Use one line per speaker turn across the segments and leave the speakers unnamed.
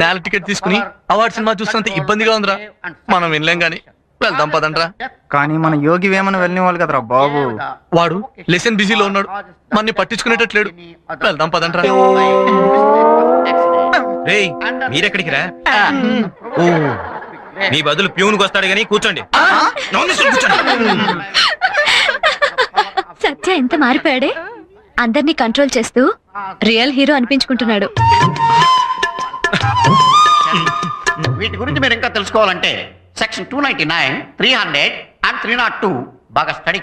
నేల టికెట్ తీసుకుని award cinema చూస్తున్నంత ఇబ్బందిగా ఉందిరా. మనం వినలేం గాని వెళ్దాం పదండ్రా.
కానీ మన యోగి వేమన వెళ్ళిన వాళ్ళు కదరా బాబు.
వాడు లెసన్ బిజీలో ఉన్నాడు, మనని పట్టించుకునేటట్లేడు. వెళ్దాం పదండ్రా.
రేయ్ మీరెక్కడికి రా? ఓ మీ బదులు ప్యూన్కి వస్తాడు గానీ కూర్చోండి.
సత్య ఎంత మారిపోయాడే, అందరినీ కంట్రోల్ చేస్తూ రియల్ హీరో అనిపించుకుంటున్నాడు.
వీటి గురించి మీరు ఇంకా తెలుసుకోవాలంటే సెక్షన్ 299, 300 and 302 బాగా స్టడీ.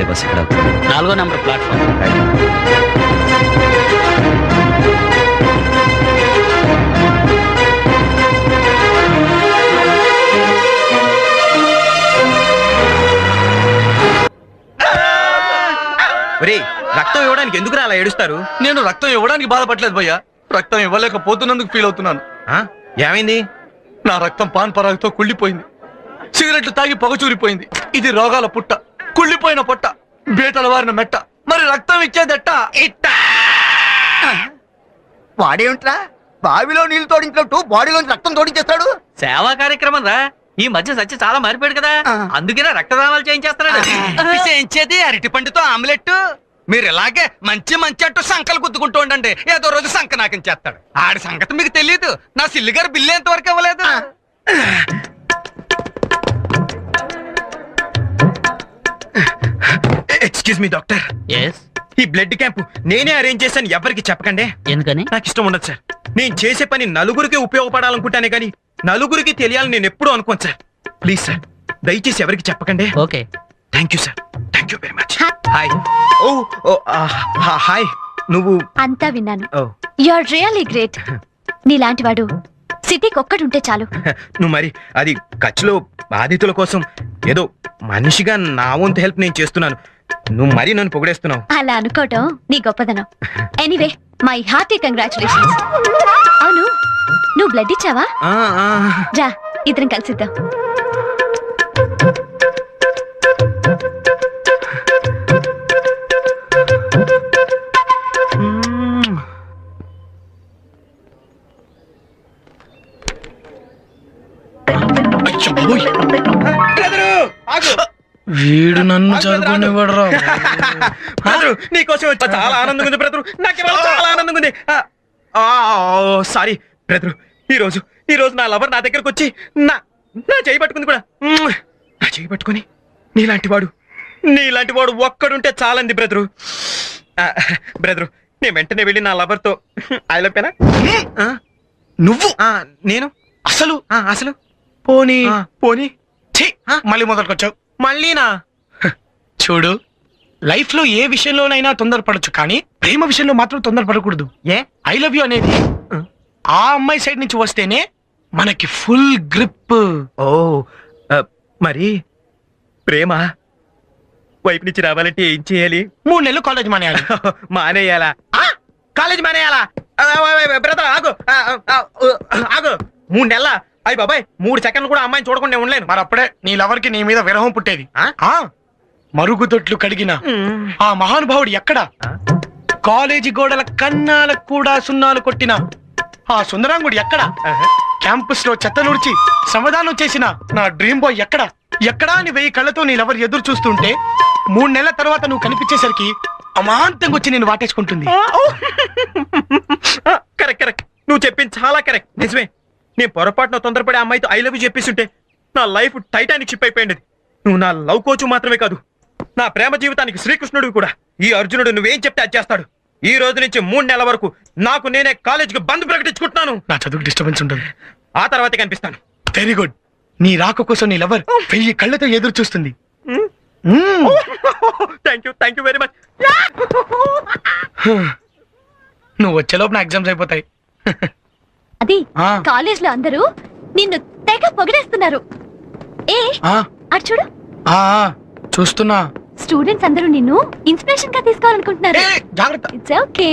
బస్ ఇక్కడ
4వ నంబర్ ప్లాట్ఫామ్.
రక్తం ఇవ్వడానికి ఎందుకు అలా ఏడుస్తారు?
నేను రక్తం ఇవ్వడానికి బాధపడలేదు భయ్యా, రక్తం ఇవ్వలేకపోతున్నందుకు ఫీల్ అవుతున్నాను.
ఏమైంది?
నా రక్తం పాన్ పరాగతో కుళ్ళిపోయింది, సిగరెట్లు తాగి పొగచూరిపోయింది. ఇది రోగాల పుట్ట, కుళ్ళిపోయిన పొట్ట, బేటల వారిన మెట్ట. మరి రక్తం ఇచ్చేదట్ట ఇట్ట.
వాడేమిట్రా బావిలో నీళ్లు తోడించినట్టు బాడీలోంచి రక్తం తోడించేస్తాడు?
సేవా కార్యక్రమం రా. ఈ మధ్య సత్య చాలా మారిపోయాడు కదా, అందుకనే రక్తదానాలు చేయించేస్తున్నాడు.
చేయించేది అరటి పండుతో ఆమ్లెట్. మీరు ఇలాగే మంచి మంచి అట్టు సంకలు గుద్దుకుంటూ ఉండండి, ఏదో రోజు సంక నాకం చేస్తాడు. ఆడి సంగతి మీకు తెలియదు. నా సిల్లి గారు బిల్లు ఎంతవరకు ఇవ్వలేదు.
Excuse me doctor. ఈ బ్లడ్ క్యాంప్ నేనే అరేంజ్ చేశాను, ఎవరికి చెప్పకండి.
ఎందుకని?
నాకు ఇష్టం ఉండదు సార్. నేను చేసే పని నలుగురికి ఉపయోగపడాలనుకుంటానే కానీ నలుగురికి తెలియాలని నేను ఎప్పుడూ అనుకోను సార్. ప్లీజ్ సార్, దయచేసి ఎవరికి చెప్పకండి.
Okay,
thank you sir, thank you very much. Hi. Hi. నువ్వు
అంతా విన్నాను. You are really great. నీలాంటి వాడు సిటీకి ఒక్కడుంటే చాలు.
నువ్వు మరి అది కచ్లో బాధితుల కోసం ఏదో మనిషిగా నా వంతు హెల్ప్ నేను చేస్తున్నాను, నువ్వు మరి నన్ను పొగిడేస్తున్నావు.
అలా అనుకోవటం నీ గొప్పదనం. Anyway, my hearty congratulations. అవును, నువ్వు బ్లడ్ ఇచ్చావా? రా, ఇద్దరం కలిసిద్దాం.
వీడు నన్ను చదువుకునేవాడు.
నీకోసం వచ్చా, చాలా ఆనందంగా ఉంది బ్రదరు, నాకు చాలా ఆనందంగా ఉంది. సారీ బ్రదరు, ఈ రోజు నా లవర్ నా దగ్గరకు వచ్చి నా చేయి పట్టుకుంది కూడా. నా చేయి పట్టుకుని నీలాంటి వాడు ఒక్కడుంటే చాలంది బ్రదరు. బ్రదరు, నేను వెంటనే వెళ్ళి నా లవర్ తో ఐ లవ్ యూ.
నువ్వు?
నేను అసలు
పోనీ
మళ్ళీ మొదలుకొచ్చావు. మళ్ళీనా?
చూడు, లైఫ్ లో ఏ విషయంలోనైనా తొందరపడచ్చు, కానీ ప్రేమ విషయంలో మాత్రం తొందరపడకూడదు.
ఏ?
ఐ లవ్ యూ అనేది ఆ అమ్మాయి సైడ్ నుంచి వస్తేనే మనకి ఫుల్ గ్రిప్.
ఓ మరి ప్రేమ వైపు నుంచి రావాలంటే ఏం చేయాలి?
3 నెలలు కాలేజ్ మానేయాలి.
మానేయాలా? కాలేజ్ మానేయాలా? బ్రదర్ ఆగు ఆగు. 3 నెలల? అయ్యి బాబాయ్, 3 సెకండ్లు కూడా అమ్మాయిని చూడకుండా ఉండలేను.
మరి అప్పుడే నీ లవర్కి నీ మీద విరహం పుట్టేది. మరుగుదొడ్లు కడిగిన ఆ మహానుభావుడు ఎక్కడ? కాలేజీ గోడల కన్నాలకు కూడా సున్నాలు కొట్టిన
ఆ సుందరాంగుడు ఎక్కడ? క్యాంపస్ లో చెత్త నుడిచి సమాధానం చేసిన నా డ్రీమ్ బాయ్ ఎక్కడ? ఎక్కడా అని 1000 కళ్ళతో నీ లవర్ ఎదురు చూస్తుంటే 3 నెలల తర్వాత నువ్వు కనిపించేసరికి అమాంతంగా వచ్చి నేను వాటేసుకుంటుంది.
కరెక్ట్ కరెక్ట్, నువ్వు చెప్పింది చాలా కరెక్ట్, నిజమే. నేను పొరపాటున తొందరపడే అమ్మాయితో ఐ లవ్ యూ చెప్పేస్తుంటే నా లైఫ్ టైటానిక్ షిప్ అయిపోయింది. నువ్వు నా లవ్ కోచ్ మాత్రమే కాదు, నా ప్రేమ జీవితానికి శ్రీకృష్ణుడు కూడా. ఈ అర్జునుడు నువ్వేం చెప్తే అది చేస్తాడు. ఈ రోజు నుంచి 3 నెలల వరకు నాకు నేనే కాలేజీకి బంద్ ప్రకటించుకుంటున్నాను.
నా చదువుకు డిస్టర్బెన్స్ ఉంటుంది.
ఆ తర్వాతే కనిపిస్తాను.
Very good. నీ రాక కోసం నీ లవర్ 1000 కళ్ళతో ఎదురు చూస్తుంది.
Thank you very much.
నువ్వు వచ్చేలోపు నా ఎగ్జామ్స్ అయిపోతాయి.
అది
ఆ.
కాలేజ్ లో అందరూ నిన్ను తెగ పొగిడేస్తున్నారు. ఏ
ఆ,
అటు చూడు,
ఆ, చూస్తున్నా.
స్టూడెంట్స్ అందరూ నిన్ను ఇన్స్పిరేషన్ గా తీసుకోవాలనుకుంటున్నారు.
ఏ, జాగ్రత్త.
It's okay.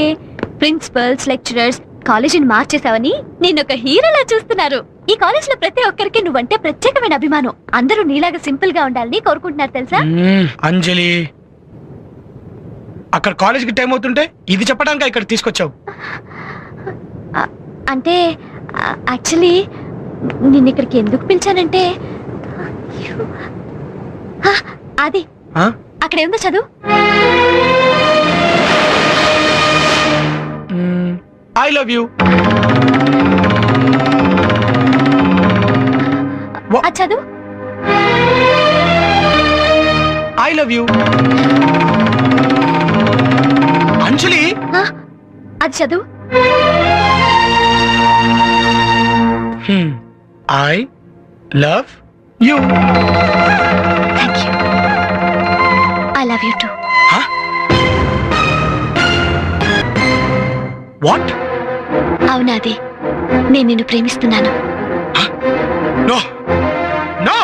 ప్రిన్సిపల్స్, లెక్చరర్స్ కాలేజీని మార్చేసావని నిన్ను ఒక హీరోలా చూస్తున్నారు. ఈ కాలేజ్ లో ప్రతి ఒక్కరికి నువ్వంటే ప్రత్యేకమైన అభిమానం. అందరూ నీలాగా సింపుల్ గా ఉండాలని కోరుకుంటున్నారు తెలుసా?
అంజలి, అక్కడ కాలేజ్కి టైం అవుతుంటే ఇది చెప్పడానికి ఇక్కడ తీసుకొచ్చావు.
అంటే యాక్చువల్లీ నిన్ను ఇక్కడికి ఎందుకు పిలిచానంటే అది
ఆ?
అక్కడ ఏముందో చదువు.
I love you.
అది చదువు.
I love you. అంజలి,
అది చదువు.
I love you.
Thank you. I love you too.
What?
అవునాది, నేను నిన్ను ప్రేమిస్తున్నాను.
నో నో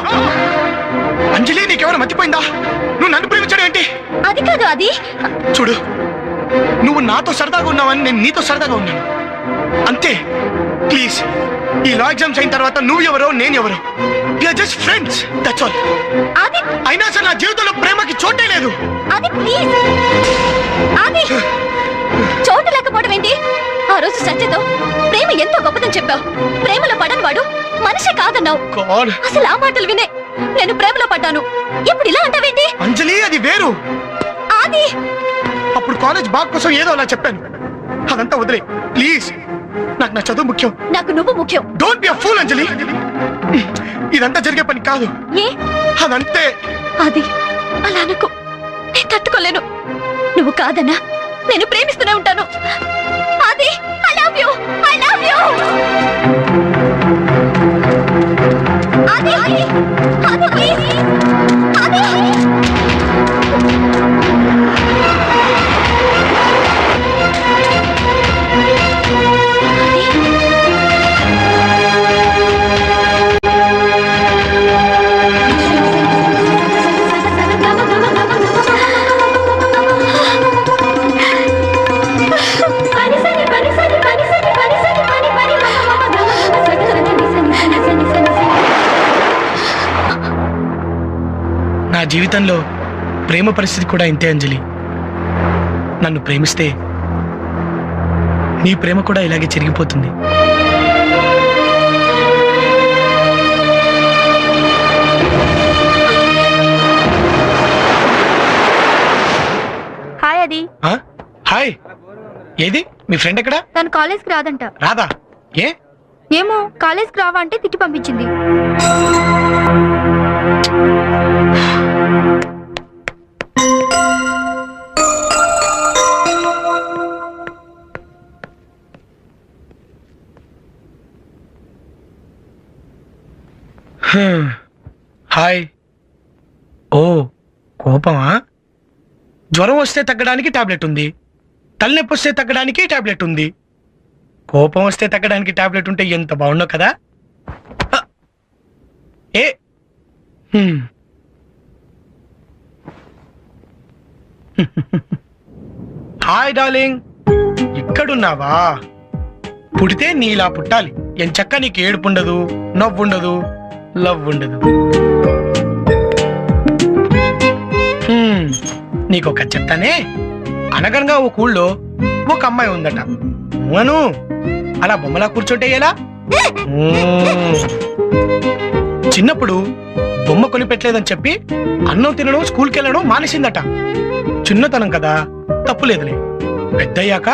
అంజలి, నీకెవరు మర్చిపోయిందా? నువ్వు నన్ను ప్రేమించడం ఏంటి?
అది కాదు, అది
చూడు, నువ్వు నాతో సరదాగా ఉన్నావని నేను నీతో సరదాగా ఉన్నాను అంతే. ప్లీజ్, ఈ లా ఎగ్జామ్స్ అయిన తర్వాత నువ్వు ఎవరో నేను ఎవరో, we are just friends, that's all.
అది
అయినా సరే నా జీవితంలో ప్రేమకి చోటే లేదు.
అది ప్లీజ్, అది చోటు లేకపోవడం ఏంటి? ఆ రోజు సత్యతో ప్రేమ ఎంతో గొప్పదని చెప్పావు. ప్రేమలో పడని వాడు మనిషి కాదన్నావు.
గాడ్,
అసలు ఆ మాటలు వినే నేను ప్రేమలో పడ్డాను. ఇప్పుడు ఇలా అంటావేంటి?
అంజలి, అది వేరు.
అది
అప్పుడు కాలేజ్ బాగ్ కోసం ఏదో అలా చెప్పాను. అదంతా వదిలే ప్లీజ్. నాకు నా చదువు ముఖ్యం.
నాకు నువ్వు ముఖ్యం.
డోంట్ బి అ ఫూల్ అంజలి. ఇదంతా జరిగే పని కాదు.
ఏ
అదంతే.
అది అలా అనుకో, నేను తట్టుకోలేను. నువ్వు కాదన్నా నేను ప్రేమిస్తూనే ఉంటాను. అది I love you, I love you. అది అది ప్లీజ్, అది
నా జీవితంలో ప్రేమ పరిస్థితి కూడా ఇంతే అంజలి. నన్ను ప్రేమిస్తే నీ ప్రేమ కూడా ఇలాగే చెరిగిపోతుంది.
హాయ్. అది
హాయ్. ఏది మీ ఫ్రెండ్ ఎక్కడా?
తను కాలేజ్కి రాదంట.
రాదా? ఏ?
ఏమో, కాలేజ్కి రావా అంటే తిట్టి పంపించింది.
హాయ్. ఓ, కోపమా? జ్వరం వస్తే తగ్గడానికి టాబ్లెట్ ఉంది, తలనొప్పి వస్తే తగ్గడానికి టాబ్లెట్ ఉంది, కోపం వస్తే తగ్గడానికి టాబ్లెట్ ఉంటే ఎంత బాగుండో కదా. ఏ హాయ్ డార్లింగ్, ఇక్కడున్నావా? పుడితే నీలా పుట్టాలి. ఎంచక్క నీకు ఏడుపుండదు, నవ్వుండదు, లవ్ ఉండదు. నీకొక చెప్తానే. అనగనగా ఒక ఊళ్ళో ఒక అమ్మాయి ఉందట. అను అలా బొమ్మలా కూర్చుంటే ఎలా? చిన్నప్పుడు బొమ్మ కొనిపెట్టలేదని చెప్పి అన్నం తినడం స్కూల్కి వెళ్ళడం మానేసిందట. చిన్నతనం కదా, తప్పులేదులే. పెద్దయ్యాక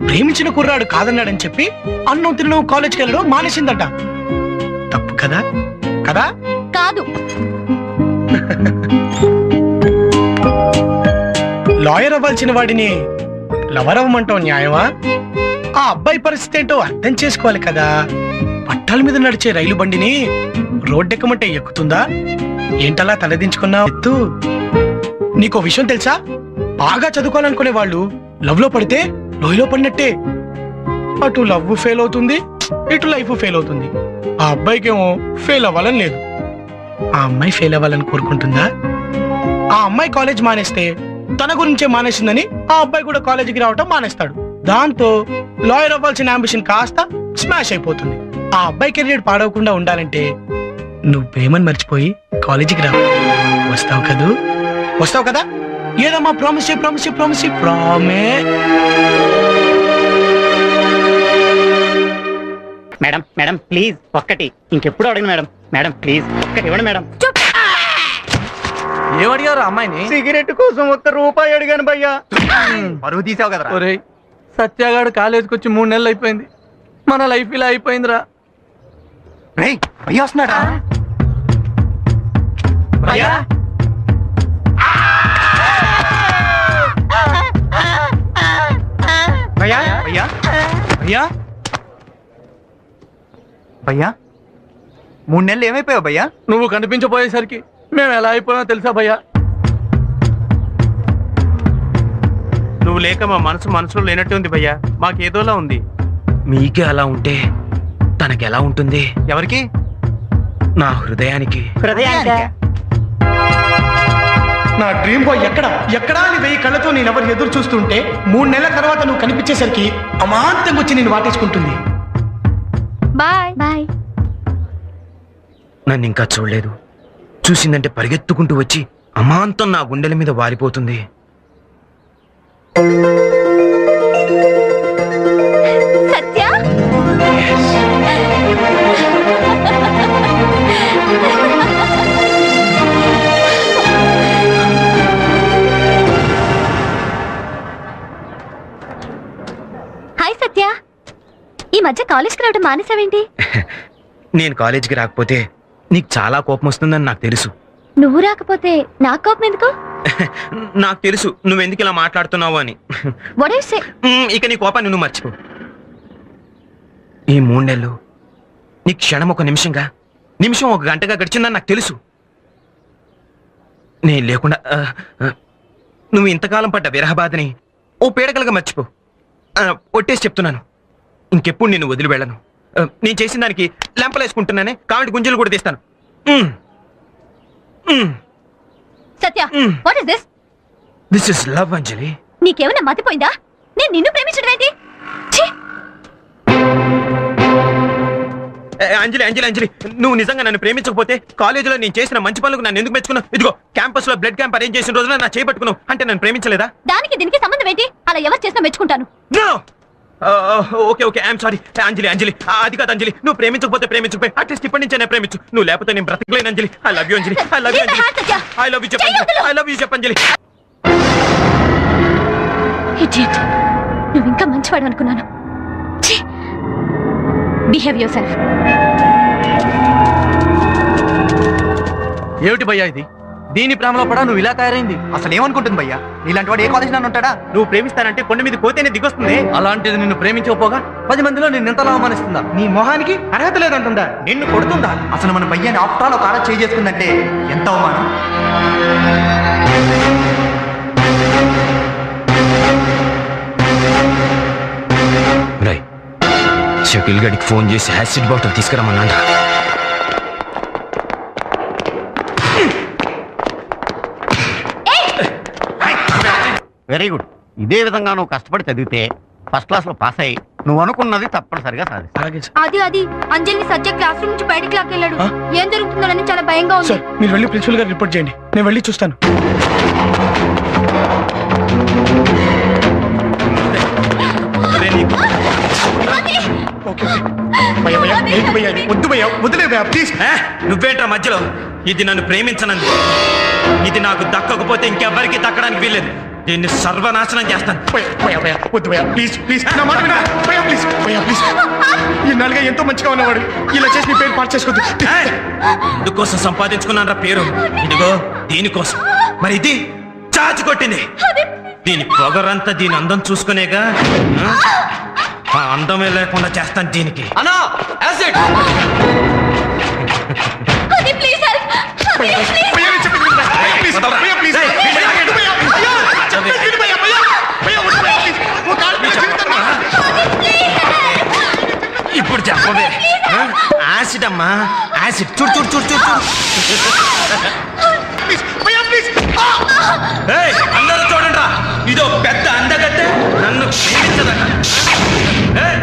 ప్రేమించిన కుర్రాడు కాదన్నాడని చెప్పి అన్నం తినడం కాలేజ్కి వెళ్ళడం మానేసిందట. తప్పు కదా కదా?
కాదు.
లాయర్ అవ్వాల్సిన వాడిని లవర్ అవ్వమంటావు న్యాయమా? ఆ అబ్బాయి పరిస్థితి ఏంటో అర్థం చేసుకోవాలి కదా. పట్టాల మీద నడిచే రైలు బండిని రోడ్డెక్కమంటే ఎక్కుతుందా? ఏంటలా తలదించుకున్నా? ఎత్తు. నీకో విషయం తెలుసా? బాగా చదువుకోవాలనుకునే వాళ్ళు లవ్ లో పడితే లోయలో పడినట్టే. అటు లవ్ ఫెయిల్ అవుతుంది, ఇటు లైఫ్ ఫెయిల్ అవుతుంది. ఆ అబ్బాయికేమో ఫెయిల్ అవ్వాలని లేదు, ఆ అమ్మాయి ఫెయిల్ అవ్వాలని కోరుకుంటుందా? ఆ అమ్మాయి కాలేజ్ మానేస్తే తన గురించే మానేసిందని ఆ అబ్బాయి కూడా కాలేజీకి రావటం మానేస్తాడు. దాంతో లాయర్ అవ్వాల్సిన అంబిషన్ కాస్త స్మాష్ అయిపోతుంది. ఆ అబ్బాయి కెరీర్ పాడవకుండా ఉండాలంటే నువ్వు ప్రేమను మర్చిపోయి కాలేజీకి రా. వస్తావు కదూ? వస్తావు కదా? ఏదమ్మా ప్రామిస్ ప్రామిస్ ప్రామిస్ ప్రామే.
మేడం మేడం ప్లీజ్ ఒక్కటి, ఇంకెప్పుడు అడగను మేడం. మేడం ప్లీజ్ ఒక్కటి ఇవ్వండి మేడం.
ఏమడిగారు అమ్మాయిని?
సిగరెట్ కోసం ₹1 అడిగాను భయ్యా. పరువు తీసావు కదరా.
ఒరేయ్, సత్యాగాడు కాలేజీకి వచ్చి 3 నెలలు అయిపోయింది. మన లైఫ్ ఇలా అయిపోయిందిరా.
రేయ్ భయ్యా వస్తున్నాడా?
భయ్యా
భయ్యా భయ్యా భయ్యా భయ్యా 3 నెలలు ఏమైపోయావు భయ్యా?
నువ్వు కనిపించబోయేసరికి మేము ఎలా అయిపోయామో తెలుసా భయ్యా?
నువ్వు లేక మా మనసులో లేనట్టు ఉంది భయ్యా. మాకేదోలా ఉంది.
మీకే అలా ఉంటే తనకెలా ఉంటుంది?
ఎవరికి?
నా హృదయానికి.
నా డ్రీమ్ బాయ్ ఎక్కడా అని 1000 కళ్ళతో నేనెవరు ఎదురు చూస్తుంటే 3 నెలల తర్వాత నువ్వు కనిపించేసరికి అమాంతంగా వచ్చి నేను వాటేసుకుంటుంది.
Bye bye.
నన్ను ఇంకా చూడలేదు, చూసిందంటే పరిగెత్తుకుంటూ వచ్చి అమాంతం నా గుండెల మీద వారిపోతుంది.
సత్య, హాయ్ సత్య. ఈ మధ్య కాలేజ్కి రావడం మానేసావేంటి?
నేను కాలేజీకి రాకపోతే నీకు చాలా కోపం వస్తుందని నాకు తెలుసు.
నువ్వు రాకపోతే నా కోపం ఎందుకు?
నాకు తెలుసు నువ్వెందుకు ఇలా మాట్లాడుతున్నావు అని.
What do you say?
ఇక నీ కోపాన్ని నువ్వు మర్చిపో. ఈ 3 నెలలు నీ క్షణం ఒక నిమిషంగా, నిమిషం ఒక గంటగా గడిచిందని నాకు తెలుసు. నేను లేకుండా నువ్వు ఇంతకాలం పడ్డ విరహబాధని ఓ పీడకలుగా మర్చిపో. ఒట్టేసి చెప్తున్నాను, ఇంకెప్పుడు నేను వదిలి వెళ్ళను. నేను చేసిన దానికి లెంపలేసుకుంటున్నానే, కాబట్టి గుంజలు కూడా తీస్తాను.
Satya, what is this?
This is love Anjali.
నీకేమైనా మతిపోయిందా? నేను నిన్ను ప్రేమించడం ఏంటి? ఛీ!
అంజలి అంజలి అంజలి, నువ్వు నిజంగా నన్ను ప్రేమించకపోతే కాలేజీలో నేను చేసిన మంచి పనులకు నన్ను ఎందుకు మెచ్చుకున్నావు? ఇదిగో క్యాంపస్ లో బ్లడ్ క్యాంప్ అరేంజ్ చేసిన రోజున నా చేపట్టుకున్నావు అంటే నన్ను ప్రేమించలేదా?
దానికి దీనికి సంబంధం ఏంటి? అలా ఎవరు చేసినా మెచ్చుకుంటాను.
ఓకే ఓకే ఐఎమ్ సారీ అంజలి. అంజలి అది కాదు అంజలి, నువ్వు ప్రేమించకపోతే ప్రేమించకపోయి అట్లీస్ట్ ఇప్పటి నుంచే నేను ప్రేమించు. నువ్వు లేకపోతే నేను బ్రతకలేను Anjali. I love you Anjali. I love you Anjali. I love you చెప్పండి. ఐ లవ్ యూ చెప్పంజలి.
Idiot. నువ్వు ఇంకా మంచివాడు అనుకున్నాను. Behave yourself.
ఏమిటి భయ్యా ఇది? దీని ప్రేమలో పడా నువ్వు ఇలా తయారైంది.
అసలు ఏమనుకుంటుంది భయ్యా? నీలాంటి వాడు ఏ కాలేజ్ నన్ను ఉంటాడా?
నువ్వు ప్రేమిస్తానంటే కొండ మీద పోతేనే దిగొస్తుంది.
అలాంటిది నిన్ను ప్రేమించకపోగా 10 మందిలో నిన్ను ఎంతలా అవమానిస్తుందా?
నీ మొహానికి అర్హత లేదంటుందా?
నిన్ను కొడుతుందా?
అసలు మన భయ్యాని ఆఫ్టర్ ఒక ఆడ చేయి చేసుకుందంటే ఎంత అవమానం.
రై షకిల్ గడికి ఫోన్ చేసి యాసిడ్ బాటిల్ తీసుకురమ్మన్నా.
Very good. ఇదే విధంగా నువ్వు కష్టపడి చదివితే ఫస్ట్ క్లాస్ లో పాస్ అయ్యి నువ్వు అనుకున్నది తప్పనిసరిగా సాధిస్తావు.
అలాగే సార్.
అది అഞ്జలిని సత్య క్లాస్ రూమ్ నుంచి బయటికి లాక్కెళ్ళాడు.
ఆ?
ఏం జరుగుతుందోనని చాలా భయంగా ఉంది.
సార్ మీరు వెళ్ళి ప్రిన్సిపల్ గారు రిపోర్ట్ చేయండి, నేను వెళ్ళి చూస్తాను.
రే, నీకు
అది
ఓకే భయ్యా భయ్యా ఏంటి భయ్యా ఇది? వద్దు భయ్యా వదిలే భయ్యా ప్లీజ్.
నువ్వేంట్రా మధ్యలో? ఇది నన్ను ప్రేమించనంది. ఇది నాకు దక్కకపోతే ఇంకెవ్వరికి దక్కడానికి వీల్లేదు. దీన్ని సర్వనాశనం చేస్తాను.
భయ్యా భయ్యా వద్దు భయ్యా ప్లీజ్ ప్లీజ్ నా మాట వినా భయ్యా ప్లీజ్ భయ్యా ప్లీజ్. ఈ నాలుగా ఎంతో మంచిగా ఉన్నవాడు ఇలా చేసి నీ పేరు పాటు చేసుకోవద్దు.
ఎందుకోసం సంపాదించుకున్నాను పేరు? ఇదిగో దీనికోసం. మరి ఇది చాచి కొట్టింది. దీని పొగరంతా దీని అందం చూసుకునేగా. ఆ అందమే లేకుండా చేస్తాను దీనికి.
అన్నా యాసిడ్.
అది ప్లీజ్ హెల్ప్.
భయ్యా నేను చెప్పేది వినరా? భయ్యా ప్లీజ్ భయ్యా ప్లీజ్
ఏయ్,
భయ్యా వద్దు భయ్యా. భయ్యా చెప్పేది విను భయ్యా భయ్యా భయ్యా వద్దు భయ్యా ప్లీజ్. ఓ కాల్ మీద జీవితం నా.
ఇప్పుడు చెప్పవే. యాసిడ్ అమ్మా యాసిడ్. చూడు చూడు చూడు చూడు చూడు.
ప్లీజ్ భయ్యా ప్లీజ్.
ఏయ్, అందరూ చూడండి. ఇదో పెద్ద అందగత్తె నన్ను ప్రేమించదట. ఏయ్,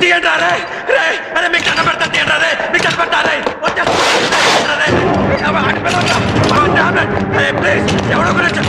తీయండి రే. రే, అరే మీకు దండం పెడతా తీయండి రే. మీకు దండం పెడతా రే. ప్లీజ్ ఎవడో గురించి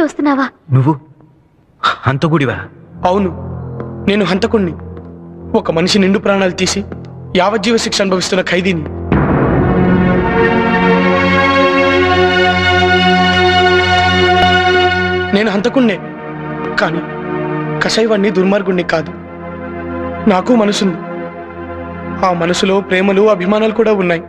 దగ్గరికి వస్తున్నావా?
నువ్వు హంతకుడివా?
అవును, నేను హంతకుణ్ణి. ఒక మనిషి నిండు ప్రాణాలు తీసి యావజ్జీవ శిక్ష అనుభవిస్తున్న ఖైదీని. నేను హంతకుణ్ణే, కానీ కషాయవాణ్ణి దుర్మార్గుణ్ణి కాదు. నాకు మనసుంది. ఆ మనసులో ప్రేమలు, అభిమానాలు కూడా ఉన్నాయి.